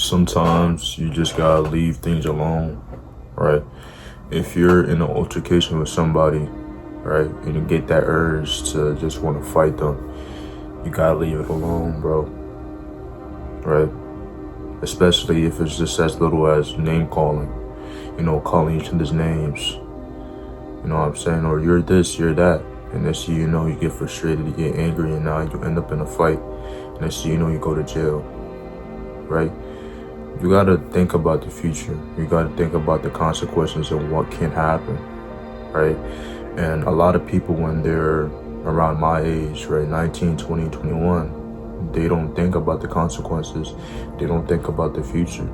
Sometimes you just gotta leave things alone, right? If you're in an altercation with somebody, right, and you get that urge to just want to fight them, you gotta leave it alone, bro, right? Especially if it's just as little as name calling, calling each other's names, you know what I'm saying? Or you're this, you're that. And next thing you know, you get frustrated, you get angry, and now you end up in a fight. Next thing you know, you go to jail, right? You gotta think about the future. You gotta think about the consequences of what can happen, right? And a lot of people, when they're around my age, right, 19, 20, 21, they don't think about the consequences. They don't think about the future,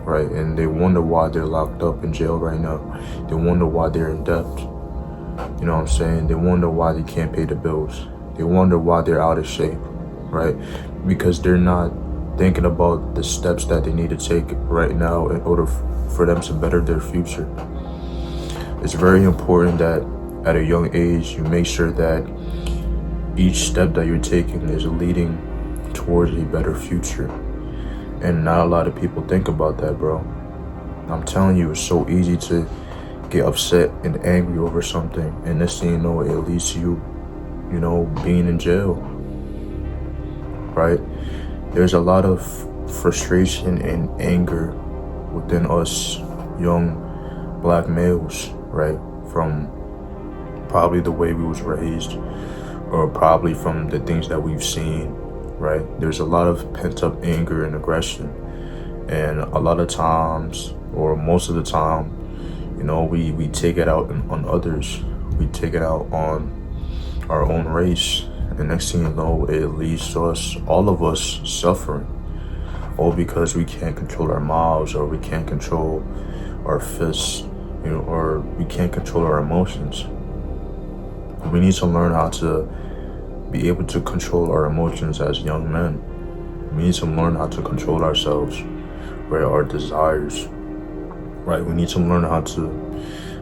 right? And they wonder why they're locked up in jail right now. They wonder why they're in debt. You know what I'm saying? They wonder why they can't pay the bills. They wonder why they're out of shape, right? Because they're not thinking about the steps that they need to take right now in order for them to better their future. It's very important that at a young age, you make sure that each step that you're taking is leading towards a better future. And not a lot of people think about that, bro. I'm telling you, it's so easy to get upset and angry over something, and next thing you know, it leads to you, being in jail, right? There's a lot of frustration and anger within us young black males, right? From probably the way we was raised, or probably from the things that we've seen, right? There's a lot of pent-up anger and aggression, and a lot of times, or most of the time, we take it out on others. We take it out on our own race, and next thing you know, it leads to all of us suffering, all because we can't control our mouths, or we can't control our fists, or we can't control our emotions. We need to learn how to be able to control our emotions as young men. We need to learn how to control ourselves, right? Our desires, right? We need to learn how to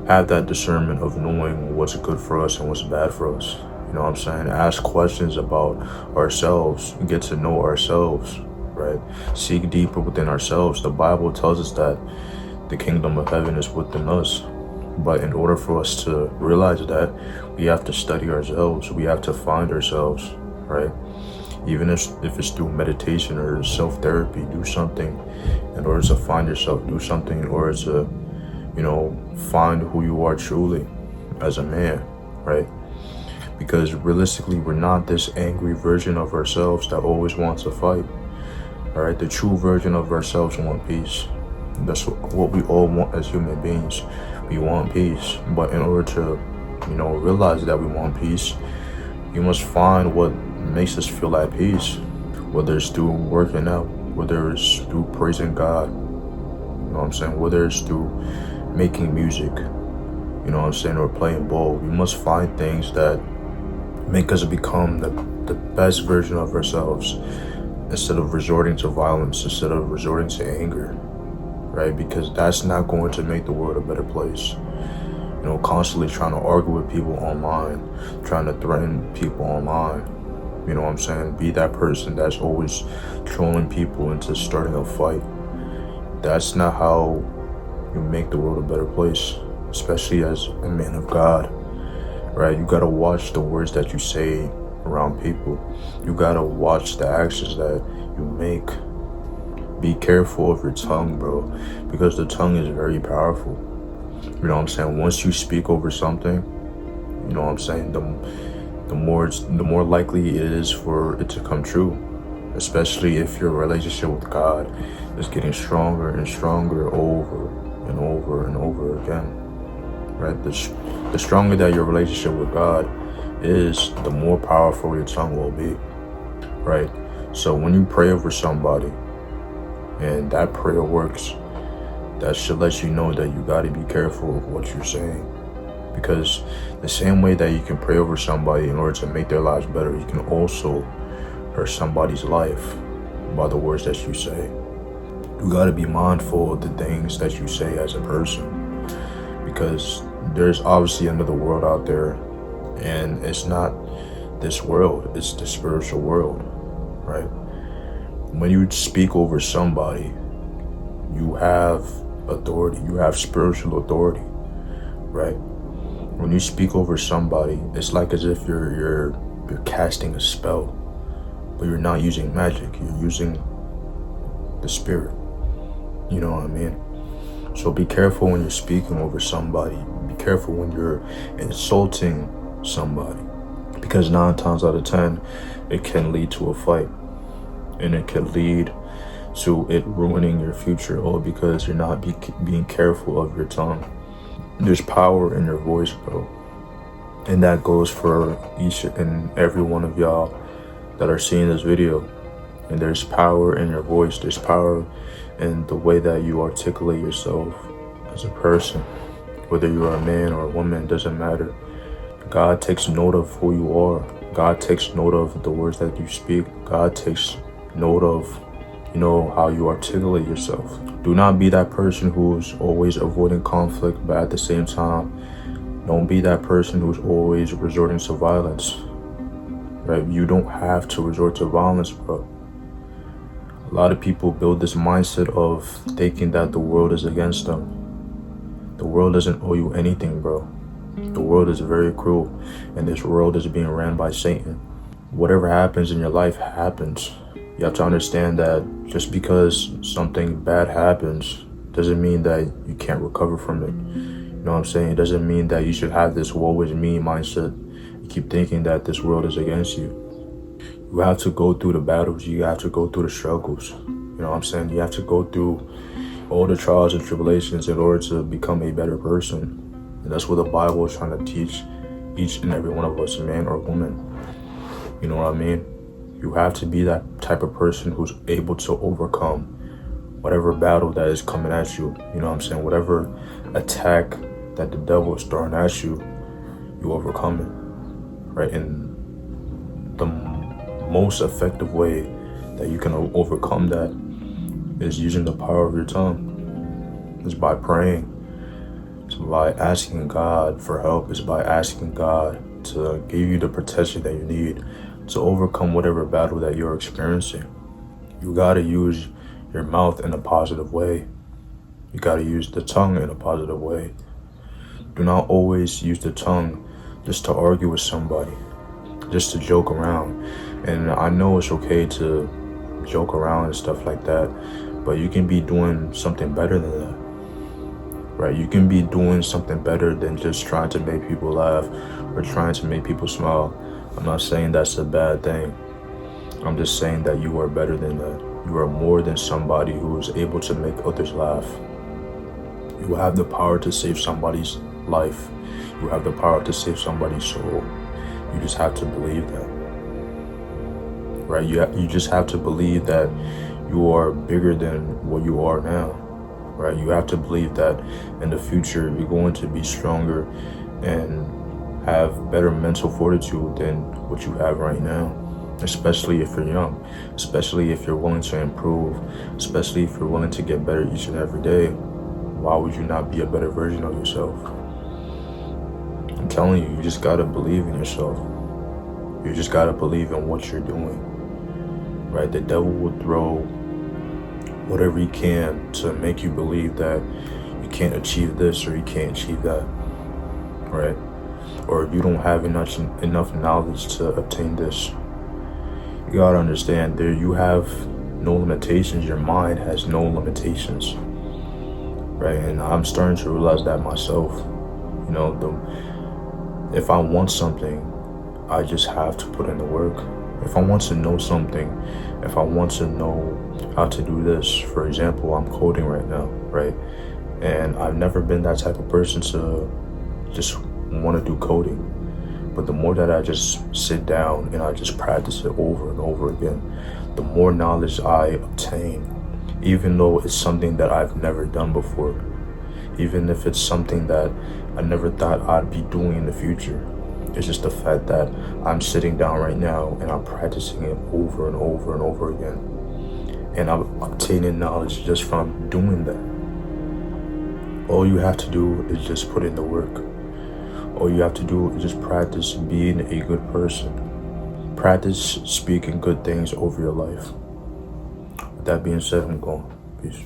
have that discernment of knowing what's good for us and what's bad for us. You know what I'm saying? Ask questions about ourselves, get to know ourselves, right? Seek deeper within ourselves. The Bible tells us that the kingdom of heaven is within us. But in order for us to realize that, we have to study ourselves. We have to find ourselves, right? Even if it's through meditation or self-therapy, do something in order to find yourself. Do something in order to, find who you are truly as a man, right? Because realistically, we're not this angry version of ourselves that always wants to fight, all right? The true version of ourselves wants peace. That's what we all want as human beings. We want peace, but in order to, realize that we want peace, you must find what makes us feel at peace, whether it's through working out, whether it's through praising God, you know what I'm saying, whether it's through making music, you know what I'm saying, or playing ball. We must find things that make us become the best version of ourselves, instead of resorting to violence, instead of resorting to anger, right? Because that's not going to make the world a better place. Constantly trying to argue with people online, trying to threaten people online, you know what I'm saying? Be that person that's always trolling people into starting a fight. That's not how you make the world a better place, especially as a man of God, right? You gotta watch the words that you say around people. You gotta watch the actions that you make. Be careful of your tongue, bro, because the tongue is very powerful. You know what I'm saying? Once you speak over something, you know what I'm saying, the more likely it is for it to come true, especially if your relationship with God is getting stronger and stronger over and over and over again, right? The stronger that your relationship with God is, the more powerful your tongue will be, right? So when you pray over somebody and that prayer works, that should let you know that you got to be careful of what you're saying. Because the same way that you can pray over somebody in order to make their lives better, you can also hurt somebody's life by the words that you say. You got to be mindful of the things that you say as a person, because there's obviously another world out there, and it's not this world, it's the spiritual world, right? When you speak over somebody, you have authority. You have spiritual authority, right? When you speak over somebody, it's like as if you're casting a spell, but you're not using magic. You're using the spirit. You know what I mean? So be careful when you're speaking over somebody. Be careful when you're insulting somebody, because 9 times out of 10, it can lead to a fight, and it can lead to it ruining your future, all because you're not being careful of your tongue. There's power in your voice, bro. And that goes for each and every one of y'all that are seeing this video. And there's power in your voice. There's power in the way that you articulate yourself as a person. Whether you're a man or a woman, doesn't matter. God takes note of who you are. God takes note of the words that you speak. God takes note of, how you articulate yourself. Do not be that person who's always avoiding conflict, but at the same time, don't be that person who's always resorting to violence. Right? You don't have to resort to violence, bro. A lot of people build this mindset of thinking that the world is against them. The world doesn't owe you anything, bro. The world is very cruel, and this world is being ran by Satan. Whatever happens in your life happens. You have to understand that just because something bad happens doesn't mean that you can't recover from it. You know what I'm saying? It doesn't mean that you should have this woe is me mindset. You keep thinking that this world is against you. You have to go through the battles. You have to go through the struggles. You know what I'm saying? You have to go through all the trials and tribulations in order to become a better person. And that's what the Bible is trying to teach each and every one of us, man or woman. You know what I mean? You have to be that type of person who's able to overcome whatever battle that is coming at you. You know what I'm saying? Whatever attack that the devil is throwing at you, you overcome it, right? And the most effective way that you can overcome that is using the power of your tongue. It's by praying. It's by asking God for help. It's by asking God to give you the protection that you need to overcome whatever battle that you're experiencing. You gotta use your mouth in a positive way. You gotta use the tongue in a positive way. Do not always use the tongue just to argue with somebody, just to joke around. And I know it's okay to joke around and stuff like that, but you can be doing something better than that, right? You can be doing something better than just trying to make people laugh or trying to make people smile. I'm not saying that's a bad thing. I'm just saying that you are better than that. You are more than somebody who is able to make others laugh. You have the power to save somebody's life. You have the power to save somebody's soul. You just have to believe that. Right? You just have to believe that you are bigger than what you are now. Right? You have to believe that in the future you're going to be stronger and have better mental fortitude than what you have right now. Especially if you're young, especially if you're willing to improve, especially if you're willing to get better each and every day. Why would you not be a better version of yourself? I'm telling you, you just gotta believe in yourself. You just gotta believe in what you're doing, right? The devil will throw whatever he can to make you believe that you can't achieve this or you can't achieve that, right? Or you don't have enough knowledge to obtain this. You gotta understand, there you have no limitations. Your mind has no limitations, right? And I'm starting to realize that myself. If I want something, I just have to put in the work. If I want to know something, if I want to know how to do this, for example, I'm coding right now, right? And I've never been that type of person to just want to do coding. But the more that I just sit down and I just practice it over and over again, the more knowledge I obtain, even though it's something that I've never done before, even if it's something that I never thought I'd be doing in the future. It's just the fact that I'm sitting down right now and I'm practicing it over and over and over again. And I'm obtaining knowledge just from doing that. All you have to do is just put in the work. All you have to do is just practice being a good person. Practice speaking good things over your life. With that being said, I'm gone. Peace.